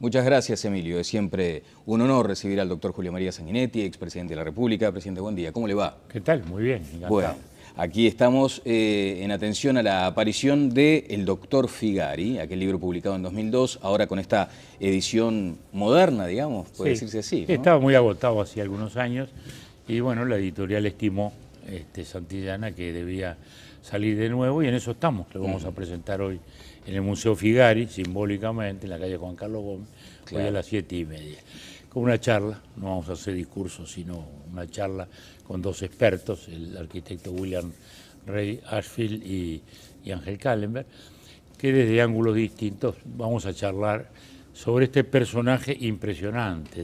Muchas gracias, Emilio. Es siempre un honor recibir al doctor Julio María Sanguinetti, expresidente de la República. Presidente, buen día. ¿Cómo le va? ¿Qué tal? Muy bien, encantado. Bueno, aquí estamos en atención a la aparición de El Doctor Figari, aquel libro publicado en 2002, ahora con esta edición moderna, digamos, puede decirse así, ¿no? Estaba muy agotado hace algunos años y bueno, la editorial estimó, Santillana, que debía salir de nuevo y en eso estamos. Lo vamos a presentar hoy en el Museo Figari, simbólicamente, en la calle Juan Carlos Gómez, hoy a las 7:30. Con una charla, no vamos a hacer discursos, sino una charla con dos expertos, el arquitecto William Ray Ashfield y Ángel Kallenberg, que desde ángulos distintos vamos a charlar sobre este personaje impresionante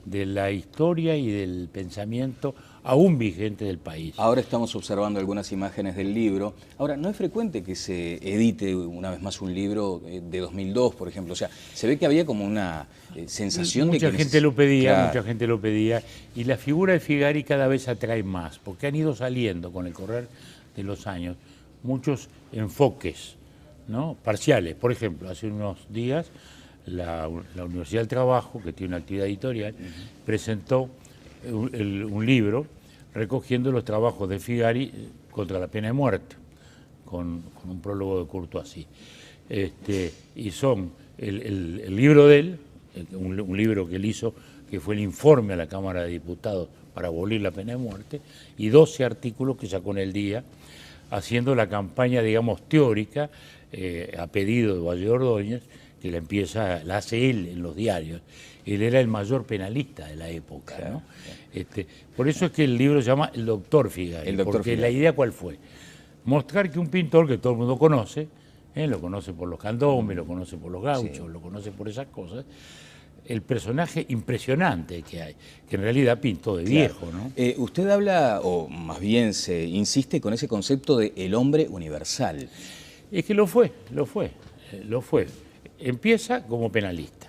de la historia y del pensamiento aún vigente del país. Ahora estamos observando algunas imágenes del libro. Ahora, no es frecuente que se edite una vez más un libro de 2002, por ejemplo. O sea, se ve que había como una sensación de que... Mucha gente lo pedía, y la figura de Figari cada vez atrae más, porque han ido saliendo con el correr de los años muchos enfoques, ¿no?, parciales. Por ejemplo, hace unos días la Universidad del Trabajo, que tiene una actividad editorial, presentó un libro recogiendo los trabajos de Figari contra la pena de muerte, con un prólogo de Courtois. Y son el libro de él, un libro que él hizo, que fue el informe a la Cámara de Diputados para abolir la pena de muerte, y 12 artículos que sacó en El Día, haciendo la campaña, digamos, teórica, a pedido de Valle Ordóñez, que la hace él en los diarios. Él era el mayor penalista de la época, ¿no? Por eso es que el libro se llama El Doctor Figari, porque la idea ¿cuál fue? Mostrar que un pintor que todo el mundo conoce, lo conoce por los candombe, lo conoce por los gauchos, lo conoce por esas cosas, el personaje impresionante que hay, que en realidad pintó de viejo, ¿no? Usted habla, o más bien se insiste con ese concepto de el hombre universal. Es que lo fue. Empieza como penalista.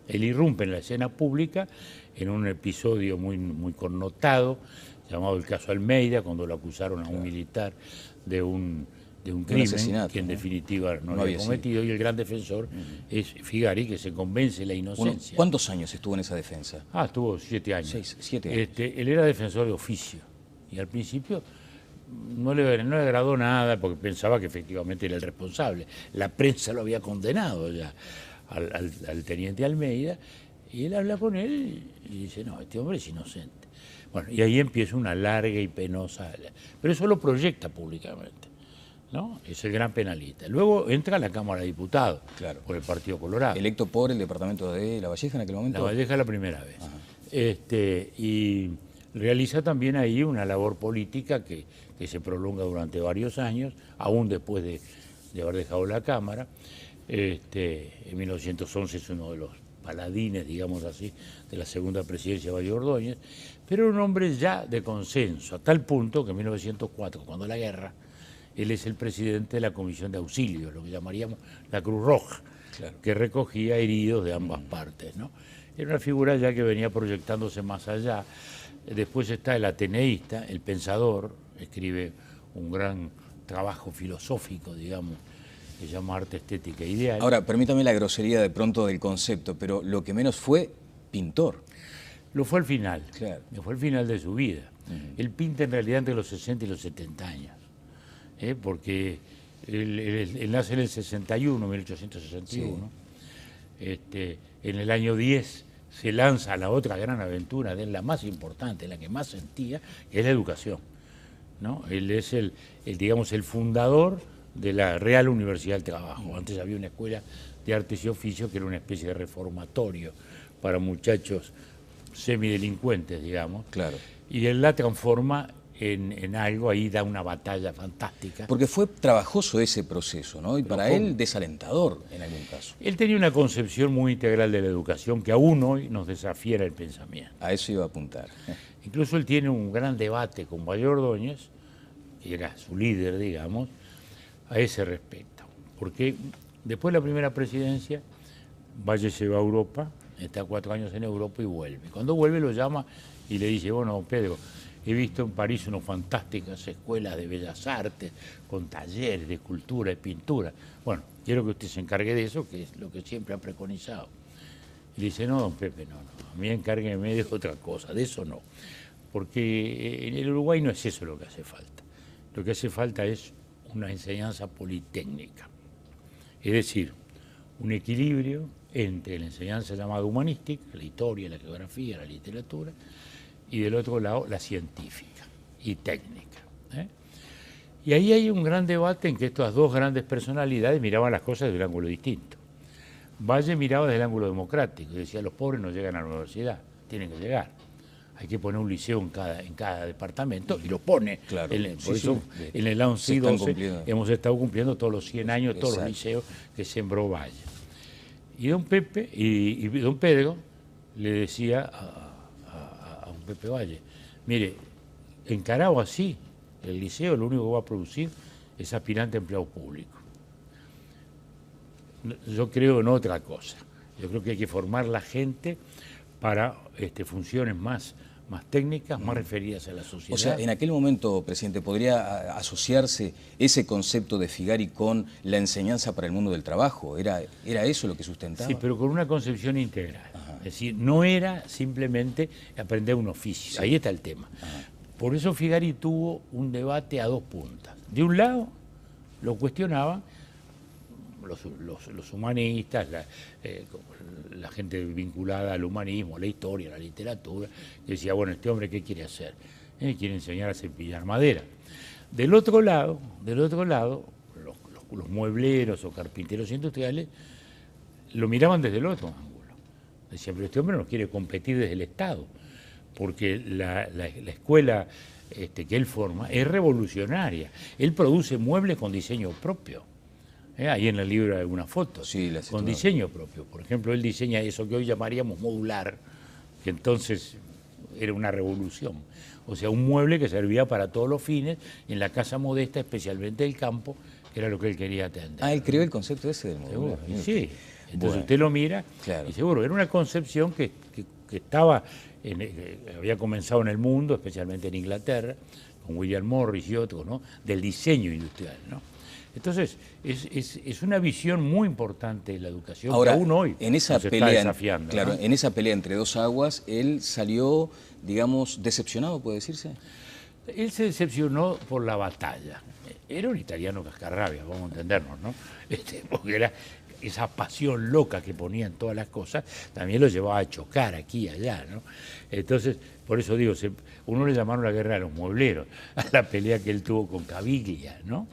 Él irrumpe en la escena pública en un episodio muy connotado, llamado el caso Almeida, cuando lo acusaron a un militar de un crimen que en definitiva no lo había cometido, y el gran defensor es Figari, que se convence de la inocencia. ¿Cuántos años estuvo en esa defensa? Estuvo 7 años. 7 años. Él era defensor de oficio, y al principio no le agradó nada porque pensaba que efectivamente era el responsable. La prensa lo había condenado ya al teniente Almeida, y él habla con él y dice, no, este hombre es inocente. Bueno, y ahí empieza una larga y penosa, pero eso lo proyecta públicamente, ¿no? Es el gran penalista. Luego entra a la Cámara de Diputados, por el Partido Colorado. Electo por el departamento de La Valleja en aquel momento. La Valleja la primera vez. Y realiza también ahí una labor política que se prolonga durante varios años, aún después de haber dejado la Cámara. En 1911 es uno de los paladines, digamos así, de la segunda presidencia de Valle Ordóñez, pero era un hombre ya de consenso, a tal punto que en 1904, cuando la guerra, él es el presidente de la Comisión de Auxilio, lo que llamaríamos la Cruz Roja, que recogía heridos de ambas partes, ¿no? Era una figura ya que venía proyectándose más allá. Después está el ateneísta, el pensador, escribe un gran trabajo filosófico, digamos, que se llama Arte, Estética e Ideal. Ahora, permítame la grosería de pronto del concepto, pero lo que menos fue pintor. Lo fue al final, fue al final de su vida. Él pinta en realidad entre los 60 y los 70 años, porque él nace en el 61, 1861. En el año 10 se lanza a la otra gran aventura de él, la más importante, la que más sentía, que es la educación, ¿no? Él es digamos, el fundador de la Real Universidad del Trabajo. Antes había una escuela de artes y oficios que era una especie de reformatorio para muchachos semidelincuentes, digamos. Y él la transforma en algo, ahí da una batalla fantástica. Porque fue trabajoso ese proceso, ¿no? Y para él desalentador en algún caso. Él tenía una concepción muy integral de la educación que aún hoy nos desafía el pensamiento. A eso iba a apuntar. Incluso él tiene un gran debate con Valle Ordóñez, que era su líder, digamos, a ese respecto. Porque después de la primera presidencia, Valle se va a Europa, está 4 años en Europa y vuelve. Cuando vuelve lo llama y le dice, bueno, Pedro, he visto en París unas fantásticas escuelas de bellas artes, con talleres de escultura y pintura. Bueno, quiero que usted se encargue de eso, que es lo que siempre ha preconizado. Y dice, no, don Pepe, no, a mí encárgueme de otra cosa, de eso no. Porque en el Uruguay no es eso lo que hace falta. Lo que hace falta es una enseñanza politécnica. Es decir, un equilibrio entre la enseñanza llamada humanística, la historia, la geografía, la literatura, y del otro lado la científica y técnica. Y ahí hay un gran debate en que estas dos grandes personalidades miraban las cosas desde un ángulo distinto. Valle miraba desde el ángulo democrático y decía, los pobres no llegan a la universidad, tienen que llegar. Hay que poner un liceo en cada departamento, y lo pone. Claro. Por eso en el 11 y 12 hemos estado cumpliliendo todos los 100 años, todos los liceos que sembró Valle. Y don Pepe, y don Pedro le decía a don Pepe Valle, mire, encarado así, el liceo lo único que va a producir es aspirante a empleado público. Yo creo en otra cosa. Yo creo que hay que formar la gente para funciones más técnicas, más referidas a la sociedad. O sea, en aquel momento, presidente, ¿podría asociarse ese concepto de Figari con la enseñanza para el mundo del trabajo? ¿Era eso lo que sustentaba? Sí, pero con una concepción integral. Ajá. Es decir, no era simplemente aprender un oficio. Sí. Ahí está el tema. Ajá. Por eso Figari tuvo un debate a dos puntas. De un lado, lo cuestionaban los humanistas, la gente vinculada al humanismo, a la historia, a la literatura, que decía, bueno, este hombre, ¿qué quiere hacer? Quiere enseñar a cepillar madera. Del otro lado, los muebleros o carpinteros industriales lo miraban desde el otro ángulo. Decían, pero este hombre no quiere competir desde el Estado, porque la escuela que él forma es revolucionaria. Él produce muebles con diseño propio. Ahí en el libro hay algunas fotos, sí, con diseño propio. Por ejemplo, él diseña eso que hoy llamaríamos modular, que entonces era una revolución. O sea, un mueble que servía para todos los fines, en la casa modesta, especialmente del campo, que era lo que él quería atender. Ah, él creó el concepto ese del modular. Sí, entonces usted lo mira, claro. Y seguro, era una concepción que estaba, había comenzado en el mundo, especialmente en Inglaterra, con William Morris y otros, ¿no?, del diseño industrial, ¿no? Entonces, es una visión muy importante de la educación. Ahora, que aún hoy en esa pelea, está desafiando. Claro, ¿no? En esa pelea entre dos aguas, él salió, digamos, decepcionado, ¿puede decirse? Él se decepcionó por la batalla. Era un italiano cascarrabia, vamos a entendernos, ¿no? Porque era esa pasión loca que ponía en todas las cosas, también lo llevaba a chocar aquí y allá, ¿no? Entonces, por eso digo, uno le llamaron la guerra de los muebleros, a la pelea que él tuvo con Caviglia, ¿no?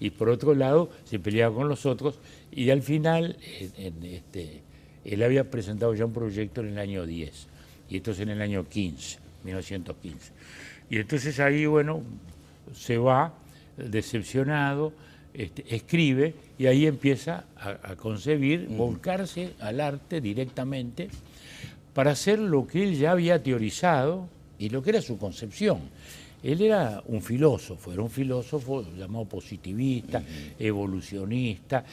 Y por otro lado, se peleaba con los otros, y al final, él había presentado ya un proyecto en el año 10, y esto es en el año 15, 1915. Y entonces ahí, bueno, se va decepcionado, escribe, y ahí empieza a concebir, volcarse al arte directamente para hacer lo que él ya había teorizado y lo que era su concepción. Él era un filósofo llamado positivista, evolucionista,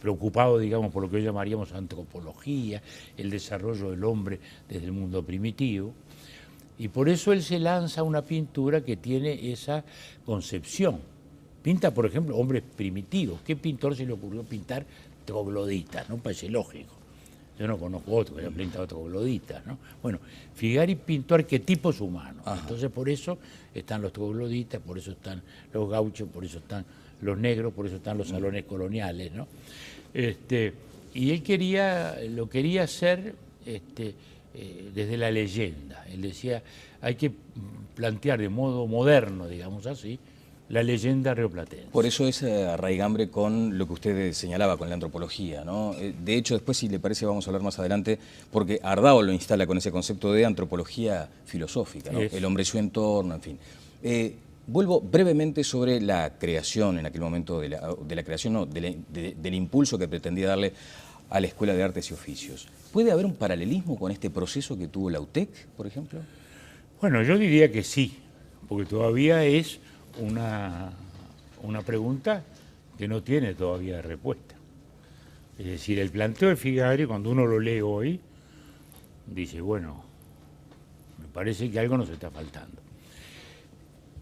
preocupado, digamos, por lo que hoy llamaríamos antropología, el desarrollo del hombre desde el mundo primitivo. Y por eso él se lanza a una pintura que tiene esa concepción. Pinta, por ejemplo, hombres primitivos. ¿Qué pintor se le ocurrió pintar trogloditas? ¿No? Parece lógico. Yo no conozco otro que haya pintado trogloditas, ¿no? Bueno, Figari pintó arquetipos humanos. Ajá. Entonces por eso están los trogloditas, por eso están los gauchos, por eso están los negros, por eso están los salones coloniales, ¿no? Y él lo quería hacer desde la leyenda. Él decía, hay que plantear de modo moderno, digamos así, la leyenda rioplatense. Por eso es raigambre con lo que usted señalaba, con la antropología, ¿no? De hecho, después, si le parece, vamos a hablar más adelante, porque Ardao lo instala con ese concepto de antropología filosófica, ¿no? El hombre y su entorno, en fin. Vuelvo brevemente sobre la creación, en aquel momento, del impulso que pretendía darle a la Escuela de Artes y Oficios. ¿Puede haber un paralelismo con este proceso que tuvo la UTEC, por ejemplo? Bueno, yo diría que sí, porque todavía es una pregunta que no tiene todavía respuesta. Es decir, el planteo de Figari, cuando uno lo lee hoy, dice, bueno, me parece que algo nos está faltando.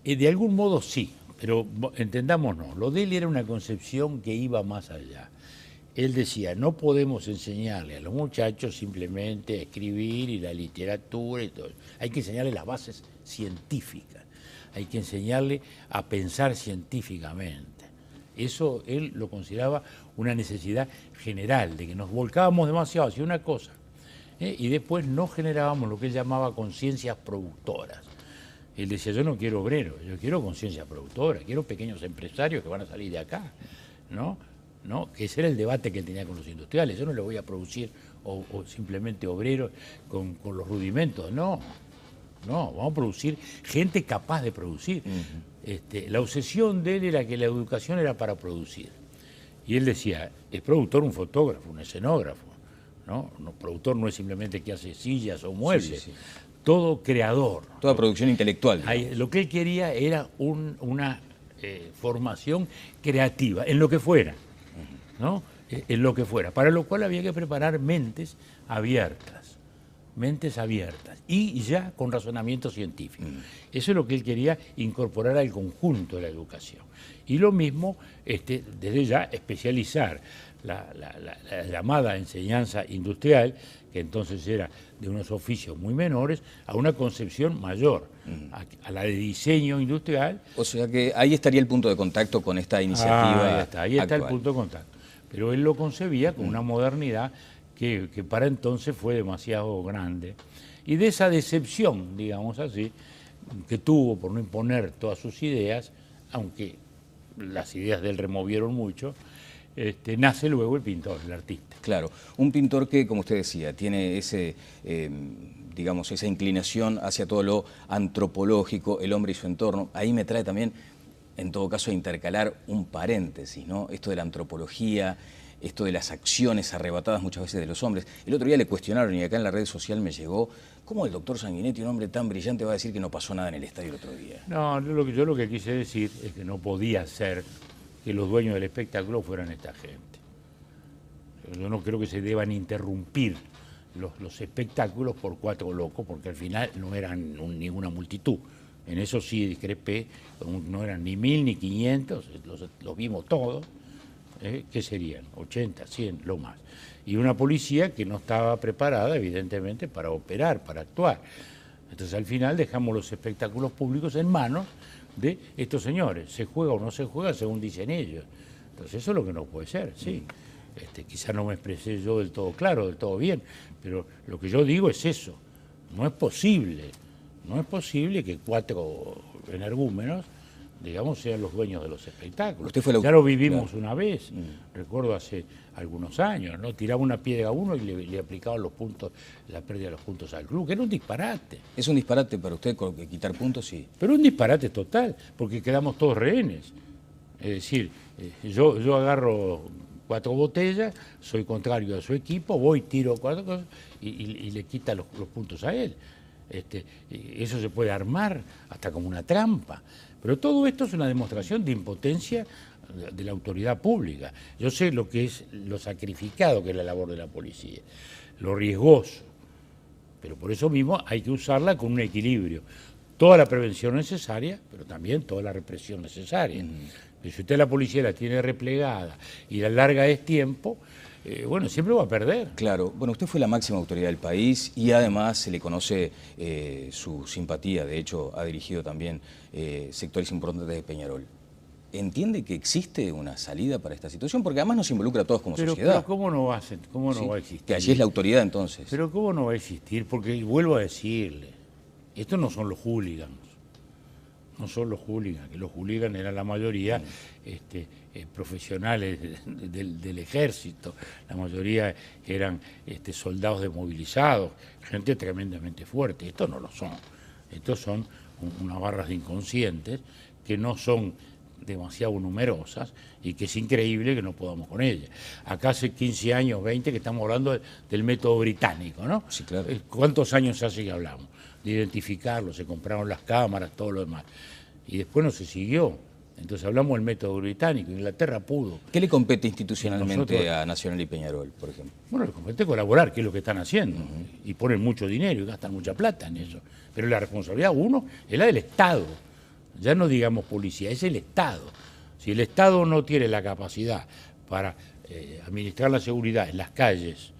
De algún modo sí, pero entendámonos, lo de él era una concepción que iba más allá. él decía, no podemos enseñarle a los muchachos simplemente a escribir y la literatura y todo. Hay que enseñarle las bases científicas, hay que enseñarle a pensar científicamente. Eso él lo consideraba una necesidad general, de que nos volcábamos demasiado hacia una cosa y después no generábamos lo que él llamaba conciencias productoras. Él decía, yo no quiero obreros, yo quiero conciencias productoras, quiero pequeños empresarios que van a salir de acá, ¿no? Que ese era el debate que él tenía con los industriales. Yo no le voy a producir o simplemente obreros con los rudimentos, no, vamos a producir gente capaz de producir. La obsesión de él era que la educación era para producir. Y él decía, es productor un fotógrafo, un escenógrafo, ¿no? Productor no es simplemente que hace sillas o muebles, sí. Todo creador. Toda producción intelectual. Lo que él quería era una formación creativa, en lo que fuera, ¿no? En lo que fuera, para lo cual había que preparar mentes abiertas y ya con razonamiento científico. Eso es lo que él quería incorporar al conjunto de la educación. Y lo mismo, desde ya, especializar la llamada enseñanza industrial, que entonces era de unos oficios muy menores, a una concepción mayor, a la de diseño industrial. O sea que ahí estaría el punto de contacto con esta iniciativa. Ahí está el punto de contacto. Pero él lo concebía con una modernidad que para entonces fue demasiado grande. Y de esa decepción, digamos así, que tuvo por no imponer todas sus ideas, aunque las ideas de él removieron mucho, nace luego el pintor, el artista. Claro, un pintor que, como usted decía, tiene digamos, esa inclinación hacia todo lo antropológico, el hombre y su entorno. Ahí me trae también, en todo caso, a intercalar un paréntesis, ¿no? Esto de la antropología, esto de las acciones arrebatadas muchas veces de los hombres. El otro día le cuestionaron y acá en la red social me llegó, ¿cómo el doctor Sanguinetti, un hombre tan brillante, va a decir que no pasó nada en el estadio el otro día? No, yo lo que quise decir es que no podía ser que los dueños del espectáculo fueran esta gente. Yo no creo que se deban interrumpir los espectáculos por cuatro locos, porque al final no eran ninguna multitud. En eso sí discrepé, no eran ni 1000 ni 500, los vimos todos. ¿Qué serían? 80, 100, lo más. Y una policía que no estaba preparada, evidentemente, para operar, para actuar. Entonces, al final dejamos los espectáculos públicos en manos de estos señores. Se juega o no se juega según dicen ellos. Entonces, eso es lo que no puede ser, sí. Quizás no me expresé yo del todo claro, del todo bien, pero lo que yo digo es eso. No es posible que 4 energúmenos, digamos, sean los dueños de los espectáculos. Ya lo vivimos una vez, recuerdo hace algunos años, ¿no? Tiraba una piedra a uno y le aplicaban los puntos, la pérdida de los puntos al club, que era un disparate. ¿Es un disparate para usted quitar puntos? Sí. Pero un disparate total, porque quedamos todos rehenes. Es decir, yo agarro 4 botellas, soy contrario a su equipo, voy, tiro 4 cosas y le quita los puntos a él. Eso se puede armar hasta como una trampa. Pero todo esto es una demostración de impotencia de la autoridad pública. Yo sé lo que es lo sacrificado que es la labor de la policía, lo riesgoso, pero por eso mismo hay que usarla con un equilibrio. Toda la prevención necesaria, pero también toda la represión necesaria. Pero si usted la policía la tiene replegada y la larga es tiempo, bueno, siempre va a perder. Claro. Bueno, usted fue la máxima autoridad del país y además se le conoce su simpatía. De hecho, ha dirigido también sectores importantes de Peñarol. ¿Entiende que existe una salida para esta situación? Porque además nos involucra a todos como sociedad. Pero ¿cómo no va a existir? Que allí es la autoridad entonces. Pero ¿cómo no va a existir? Porque vuelvo a decirle, estos no son los hooligans. No son los hooligans, que los hooligans eran la mayoría profesionales del ejército, la mayoría eran soldados desmovilizados, gente tremendamente fuerte. Estos no lo son. Estos son unas barras de inconscientes que no son demasiado numerosas y que es increíble que no podamos con ellas. Acá hace 15 años, 20, que estamos hablando del método británico, ¿no? Sí, claro. ¿Cuántos años hace que hablamos? De identificarlo, se compraron las cámaras, todo lo demás. Y después no se siguió. Entonces hablamos del método británico, Inglaterra pudo. ¿Qué le compete institucionalmente a Nacional y Peñarol, por ejemplo? Bueno, le compete colaborar, que es lo que están haciendo. Y ponen mucho dinero y gastan mucha plata en eso. Pero la responsabilidad, uno, es la del Estado. Ya no digamos policía, es el Estado. Si el Estado no tiene la capacidad para administrar la seguridad en las calles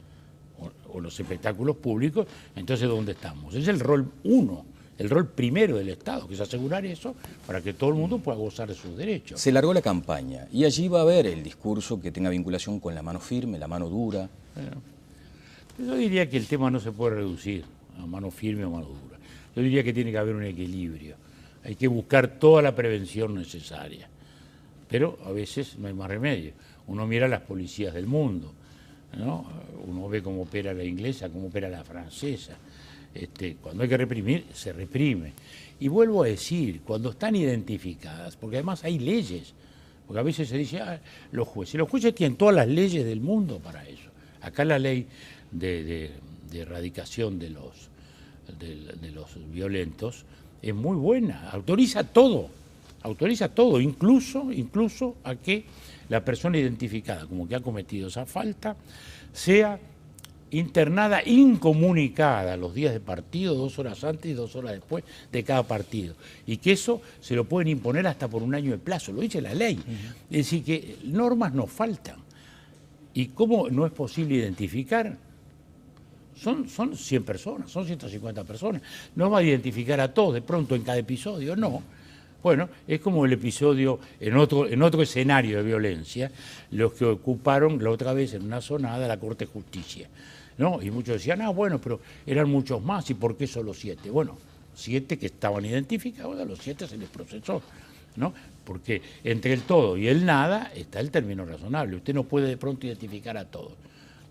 o los espectáculos públicos, entonces ¿dónde estamos? Es el rol uno, el rol primero del Estado, que es asegurar eso para que todo el mundo pueda gozar de sus derechos. Se largó la campaña y allí va a haber el discurso que tenga vinculación con la mano firme, la mano dura. Yo diría que el tema no se puede reducir a mano firme o mano dura. Yo diría que tiene que haber un equilibrio. Hay que buscar toda la prevención necesaria. Pero a veces no hay más remedio. Uno mira a las policías del mundo, ¿no? Uno ve cómo opera la inglesa, cómo opera la francesa. Cuando hay que reprimir, se reprime. Y vuelvo a decir, cuando están identificadas, porque además hay leyes, porque a veces se dice, los jueces tienen todas las leyes del mundo para eso. Acá la ley de erradicación de los violentos es muy buena, autoriza todo, incluso a que la persona identificada como que ha cometido esa falta sea internada incomunicada los días de partido, 2 horas antes y 2 horas después de cada partido. Y que eso se lo pueden imponer hasta por 1 año de plazo, lo dice la ley. Es decir, que normas nos faltan. ¿Y cómo no es posible identificar? Son 100 personas, son 150 personas. No va a identificar a todos de pronto en cada episodio, no. Bueno, es como el episodio en otro escenario de violencia, los que ocuparon la otra vez en una zonada la Corte de Justicia, ¿no? Y muchos decían, bueno, pero eran muchos más, ¿y por qué solo 7? Bueno, 7 que estaban identificados, a los 7 se les procesó, ¿no? Porque entre el todo y el nada está el término razonable. Usted no puede de pronto identificar a todos,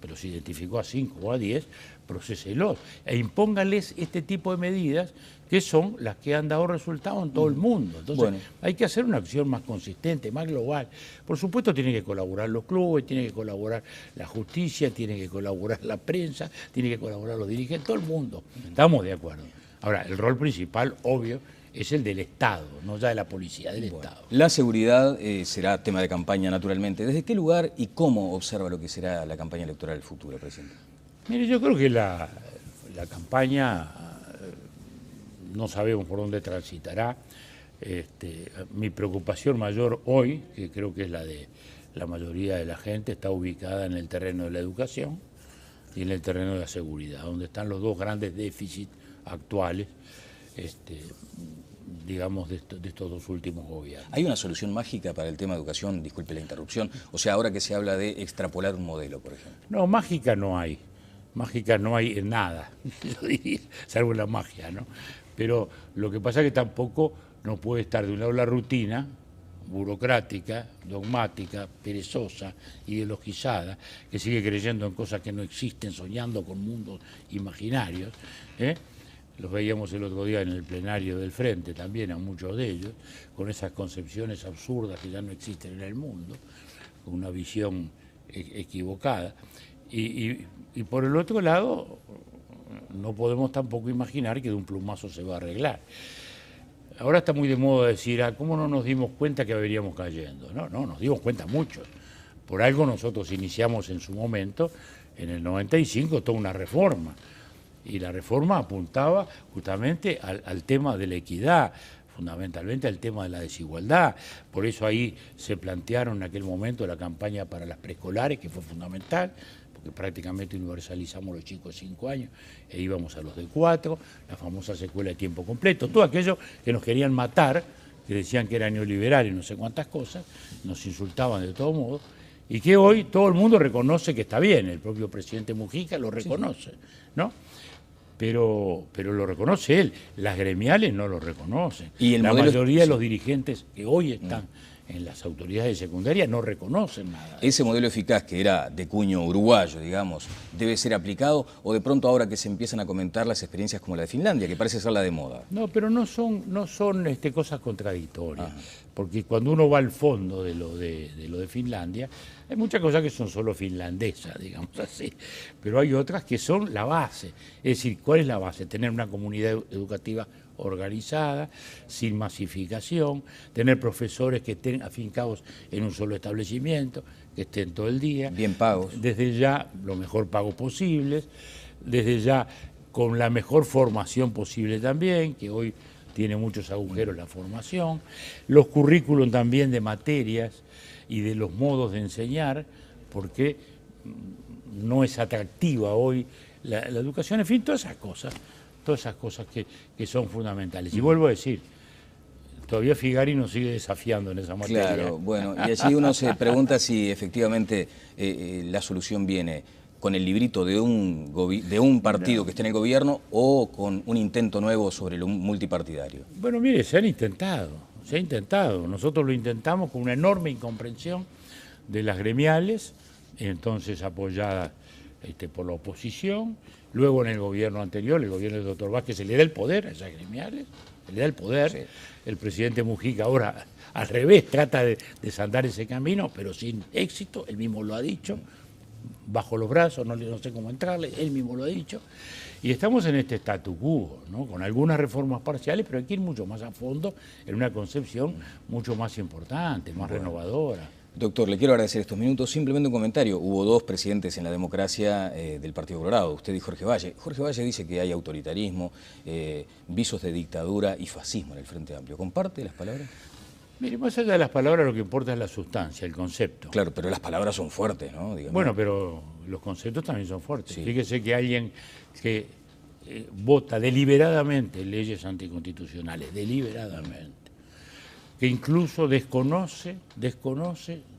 pero si identificó a 5 o a 10, proséselos e impóngales este tipo de medidas que son las que han dado resultado en todo el mundo. Entonces, hay que hacer una acción más consistente, más global. Por supuesto, tienen que colaborar los clubes, tiene que colaborar la justicia, tiene que colaborar la prensa, tiene que colaborar los dirigentes, todo el mundo. Estamos de acuerdo. Ahora, el rol principal, obvio, es el del Estado, no ya de la policía, del Estado. La seguridad será tema de campaña, naturalmente. ¿Desde qué lugar y cómo observa lo que será la campaña electoral del futuro, presidente? Mire, yo creo que la campaña no sabemos por dónde transitará. Mi preocupación mayor hoy, que creo que es la de la mayoría de la gente, está ubicada en el terreno de la educación y en el terreno de la seguridad, donde están los dos grandes déficits actuales, digamos, de estos 2 últimos gobiernos. ¿Hay una solución mágica para el tema de educación? Disculpe la interrupción. O sea, ahora que se habla de extrapolar un modelo, por ejemplo. No, mágica no hay. Mágica no hay en nada, yo diría, salvo la magia, ¿no? Pero lo que pasa es que tampoco no puede estar de un lado la rutina burocrática, dogmática, perezosa, ideologizada, que sigue creyendo en cosas que no existen, soñando con mundos imaginarios, Los veíamos el otro día en el plenario del Frente también, a muchos de ellos, con esas concepciones absurdas que ya no existen en el mundo, con una visión equivocada. Y por el otro lado, no podemos tampoco imaginar que de un plumazo se va a arreglar. Ahora está muy de moda decir, ¿cómo no nos dimos cuenta que veníamos cayendo? No, nos dimos cuenta mucho. Por algo nosotros iniciamos en su momento, en el 95, toda una reforma. Y la reforma apuntaba justamente al tema de la equidad, fundamentalmente al tema de la desigualdad. Por eso ahí se plantearon en aquel momento la campaña para las preescolares, que fue fundamental, porque prácticamente universalizamos los chicos de 5 años e íbamos a los de 4, las famosas escuelas de tiempo completo, todo aquello que nos querían matar, que decían que era neoliberal y no sé cuántas cosas, nos insultaban de todo modo, y que hoy todo el mundo reconoce que está bien, el propio presidente Mujica lo reconoce, ¿no? Pero lo reconoce él, las gremiales no lo reconocen. ¿Y la mayoría de los dirigentes que hoy están en las autoridades de secundaria no reconocen nada? ¿Ese modelo eficaz, que era de cuño uruguayo, digamos, debe ser aplicado, o de pronto ahora que se empiezan a comentar las experiencias como la de Finlandia, que parece ser la de moda? No, pero no son cosas contradictorias, porque cuando uno va al fondo de lo de Finlandia, hay muchas cosas que son solo finlandesas, digamos así, pero hay otras que son la base. Es decir, ¿cuál es la base? Tener una comunidad educativa organizada, sin masificación, tener profesores que estén afincados en un solo establecimiento, que estén todo el día. Bien pagos. Desde ya, lo mejor pagos posibles, desde ya con la mejor formación posible también, que hoy tiene muchos agujeros la formación, los currículum también de materias y de los modos de enseñar, porque no es atractiva hoy la educación, en fin, todas esas cosas que son fundamentales. Y vuelvo a decir, todavía Figari nos sigue desafiando en esa materia. Claro, bueno, y allí uno se pregunta si efectivamente la solución viene con el librito de un partido que esté en el gobierno o con un intento nuevo sobre lo multipartidario. Bueno, mire, se ha intentado. Nosotros lo intentamos con una enorme incomprensión de las gremiales, entonces apoyadas por la oposición. Luego en el gobierno anterior, el gobierno del doctor Vázquez, se le da el poder a esas gremiales, se le da el poder. Sí. El presidente Mujica ahora, al revés, trata de desandar ese camino, pero sin éxito, él mismo lo ha dicho, bajo los brazos, no sé cómo entrarle, él mismo lo ha dicho. Y estamos en este statu quo, ¿no? Con algunas reformas parciales, pero hay que ir mucho más a fondo en una concepción mucho más importante, más renovadora. Doctor, le quiero agradecer estos minutos. Simplemente un comentario. Hubo dos presidentes en la democracia del Partido Colorado, usted y Jorge Valle. Jorge Valle dice que hay autoritarismo, visos de dictadura y fascismo en el Frente Amplio. ¿Comparte las palabras? Mire, más allá de las palabras, lo que importa es la sustancia, el concepto. Claro, pero las palabras son fuertes, ¿no? Dígame. Bueno, pero los conceptos también son fuertes. Sí. Fíjese que alguien que vota deliberadamente leyes anticonstitucionales, deliberadamente, que incluso desconoce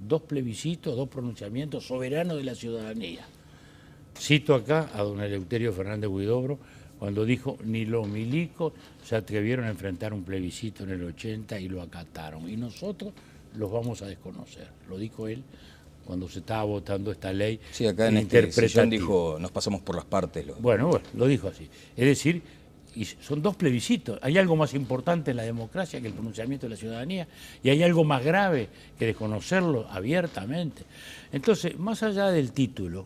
dos plebiscitos, dos pronunciamientos soberanos de la ciudadanía. Cito acá a don Eleuterio Fernández Huidobro cuando dijo: ni los milicos se atrevieron a enfrentar un plebiscito en el 80 y lo acataron, y nosotros los vamos a desconocer. Lo dijo él cuando se estaba votando esta ley. Sí, acá en este sillón dijo: nos pasamos por las partes. Bueno, lo dijo así. Es decir, y son dos plebiscitos. ¿Hay algo más importante en la democracia que el pronunciamiento de la ciudadanía? ¿Y hay algo más grave que desconocerlo abiertamente? Entonces, más allá del título,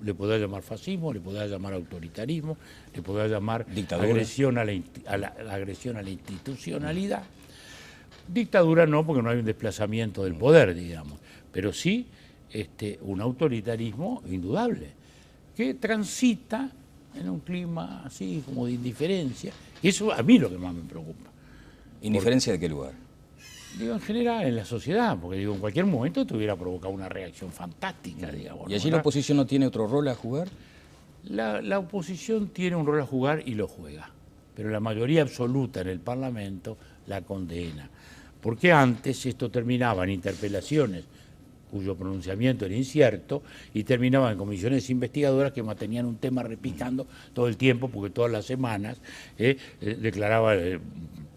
le podrá llamar fascismo, le podrá llamar autoritarismo, le podrá llamar agresión a la institucionalidad. Dictadura no, porque no hay un desplazamiento del poder, digamos, pero sí un autoritarismo indudable, que transita en un clima así como de indiferencia. Y eso a mí es lo que más me preocupa. ¿Indiferencia de qué lugar? Digo, en general, en la sociedad, porque digo, en cualquier momento te hubiera provocado una reacción fantástica, digamos. ¿Y allí la oposición no tiene otro rol a jugar? La oposición tiene un rol a jugar y lo juega, pero la mayoría absoluta en el Parlamento la condena. Porque antes esto terminaba en interpelaciones cuyo pronunciamiento era incierto, y terminaba en comisiones investigadoras que mantenían un tema repicando todo el tiempo, porque todas las semanas declaraba,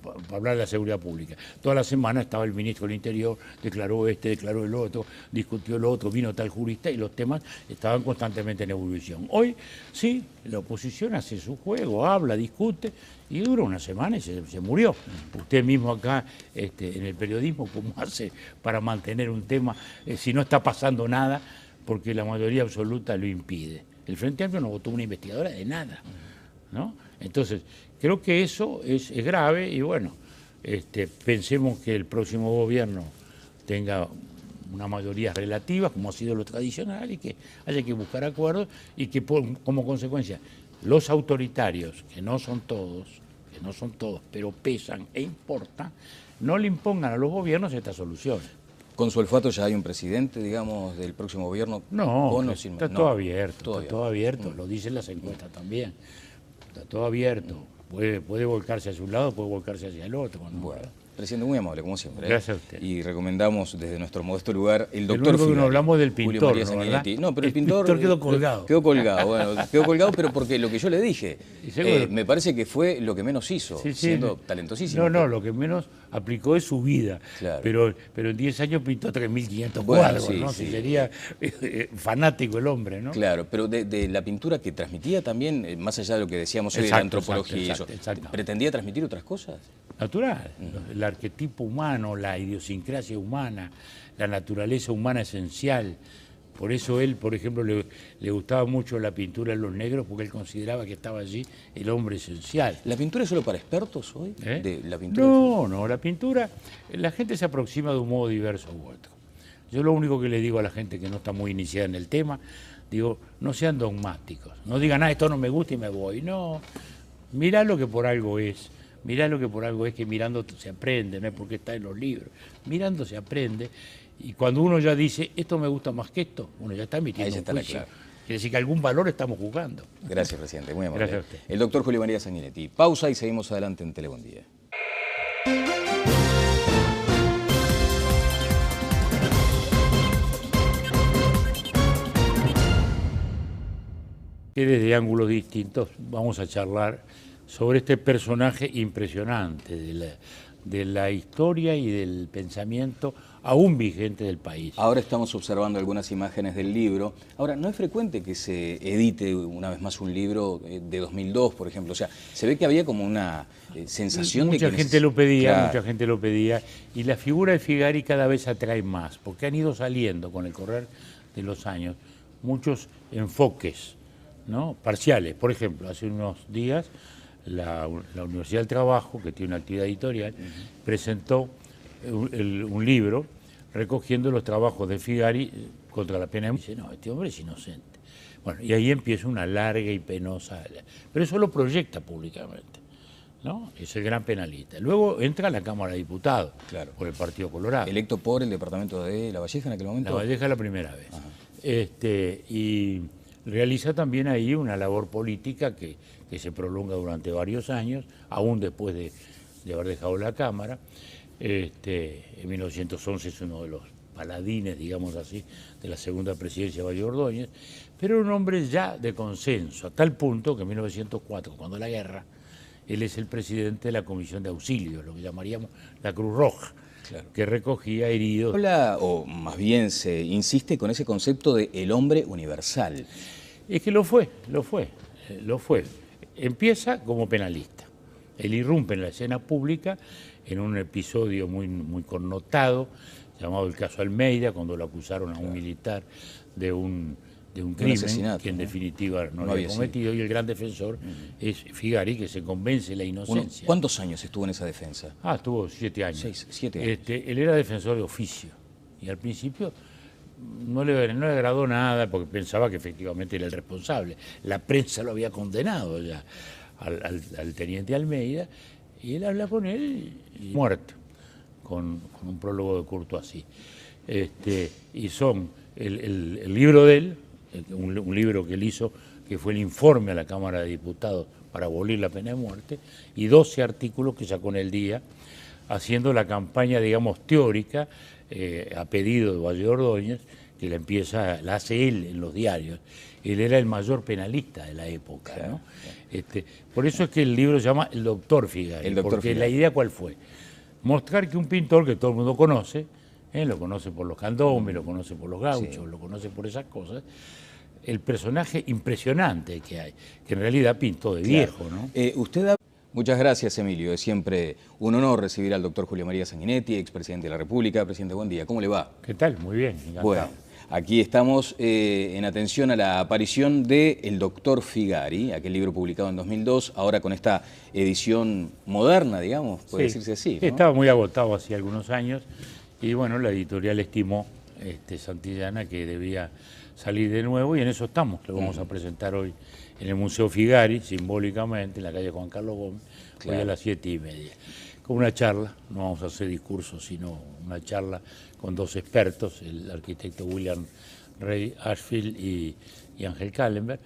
para hablar de la seguridad pública, todas las semanas estaba el ministro del Interior, declaró declaró el otro, discutió el otro, vino tal jurista, y los temas estaban constantemente en ebullición. Hoy sí, la oposición hace su juego, habla, discute, y dura una semana y se murió. Usted mismo acá, en el periodismo, ¿cómo hace para mantener un tema si no está pasando nada? Porque la mayoría absoluta lo impide. El Frente Amplio no votó una investigadora de nada, ¿no? Entonces, creo que eso es grave, y bueno, pensemos que el próximo gobierno tenga una mayoría relativa, como ha sido lo tradicional, y que haya que buscar acuerdos, y que como consecuencia los autoritarios, que no son todos, pero pesan e importan, no le impongan a los gobiernos estas soluciones. ¿Con su olfato ya hay un presidente, digamos, del próximo gobierno? No, está todo abierto, está todo abierto, lo dicen las encuestas también, está todo abierto, puede volcarse hacia un lado, puede volcarse hacia el otro. ¿No? Bueno. Presidente, muy amable, como siempre. Gracias a usted. Y recomendamos desde nuestro modesto lugar el doctor Figari. No hablamos del pintor, ¿no? Pero el pintor quedó colgado. Quedó colgado, bueno, quedó colgado, pero porque lo que yo le dije, me parece que fue lo que menos hizo, siendo talentosísimo. No, lo que menos aplicó es su vida. Claro. Pero en 10 años pintó 3.500 cuadros, ¿no? Sería fanático el hombre, ¿no? Claro, pero de la pintura que transmitía también, más allá de lo que decíamos hoy de la antropología, ¿pretendía transmitir otras cosas? Natural, el arquetipo humano, la idiosincrasia humana, la naturaleza humana esencial. Por eso él, por ejemplo, le gustaba mucho la pintura en los negros, porque él consideraba que estaba allí el hombre esencial. ¿La pintura es solo para expertos hoy? La pintura no, la pintura, la gente se aproxima de un modo diverso u otro. Yo lo único que le digo a la gente que no está muy iniciada en el tema, digo, no sean dogmáticos, no digan, esto no me gusta y me voy. No, mirá lo que por algo es. Mirá lo que por algo es, que mirando se aprende, no es porque está en los libros. Mirando se aprende, Y cuando uno ya dice, esto me gusta más que esto, uno ya está emitiendo un juicio. Quiere decir que algún valor estamos jugando. Gracias, presidente. Muy amable. Gracias a usted. El doctor Julio María Sanguinetti. Pausa y seguimos adelante en Telebuen Día. Que desde ángulos distintos vamos a charlar sobre este personaje impresionante de la historia y del pensamiento aún vigente del país. Ahora estamos observando algunas imágenes del libro. Ahora, no es frecuente que se edite una vez más un libro de 2002, por ejemplo. O sea, se ve que había como una sensación de que... Mucha gente lo pedía, y la figura de Figari cada vez atrae más, porque han ido saliendo con el correr de los años muchos enfoques, ¿no?, parciales. Por ejemplo, hace unos días la Universidad del Trabajo, que tiene una actividad editorial, presentó un libro recogiendo los trabajos de Figari contra la pena de muerte. Dice, no, este hombre es inocente. Bueno, y ahí empieza una larga y penosa... Pero eso lo proyecta públicamente, ¿no? Es el gran penalista. Luego entra a la Cámara de Diputados, claro, por el Partido Colorado. Electo por el departamento de La Valleja en aquel momento. La Valleja la primera vez. Y realiza también ahí una labor política que se prolonga durante varios años, aún después de haber dejado la Cámara. En 1911 es uno de los paladines, digamos así, de la segunda presidencia de Valle Ordóñez, pero era un hombre ya de consenso, a tal punto que en 1904, cuando la guerra, él es el presidente de la Comisión de Auxilio, lo que llamaríamos la Cruz Roja, claro, que recogía heridos. Habla, o más bien se insiste con ese concepto de el hombre universal. Es que lo fue. Empieza como penalista. Él irrumpe en la escena pública en un episodio muy connotado, llamado el caso Almeida, cuando lo acusaron a un militar de un crimen que en definitiva no lo había cometido, y el gran defensor es Figari, que se convence de la inocencia. ¿Cuántos años estuvo en esa defensa? Estuvo 7 años. 7 años. Él era defensor de oficio, y al principio no le agradó nada porque pensaba que efectivamente era el responsable. La prensa lo había condenado ya al teniente Almeida, y él habla con él y muerto, con un prólogo de Courtois. Y son el libro de él, un libro que él hizo, que fue el informe a la Cámara de Diputados para abolir la pena de muerte, y 12 artículos que sacó en El Día, haciendo la campaña, digamos, teórica, a pedido de Valle Ordóñez, que la hace él en los diarios. Él era el mayor penalista de la época, claro, ¿no? Por eso es que el libro se llama El Doctor Figari, porque la idea ¿cuál fue? Mostrar que un pintor que todo el mundo conoce, lo conoce por los candombes, lo conoce por los gauchos, lo conoce por esas cosas, el personaje impresionante que hay, que en realidad pintó de viejo, ¿no? Muchas gracias, Emilio. Es siempre un honor recibir al doctor Julio María Sanguinetti, expresidente de la República. Presidente, buen día. ¿Cómo le va? ¿Qué tal? Muy bien, encantado. Bueno, aquí estamos en atención a la aparición de El Doctor Figari, aquel libro publicado en 2002, ahora con esta edición moderna, digamos, puede decirse así, ¿no? Estaba muy agotado hace algunos años y bueno, la editorial estimó, Santillana, que debía salir de nuevo, y en eso estamos. Lo vamos a presentar hoy en el Museo Figari, simbólicamente, en la calle Juan Carlos Gómez, hoy a las 7:30. Con una charla, no vamos a hacer discursos, sino una charla con 2 expertos, el arquitecto William Ray Ashfield y Ángel Kallenberg,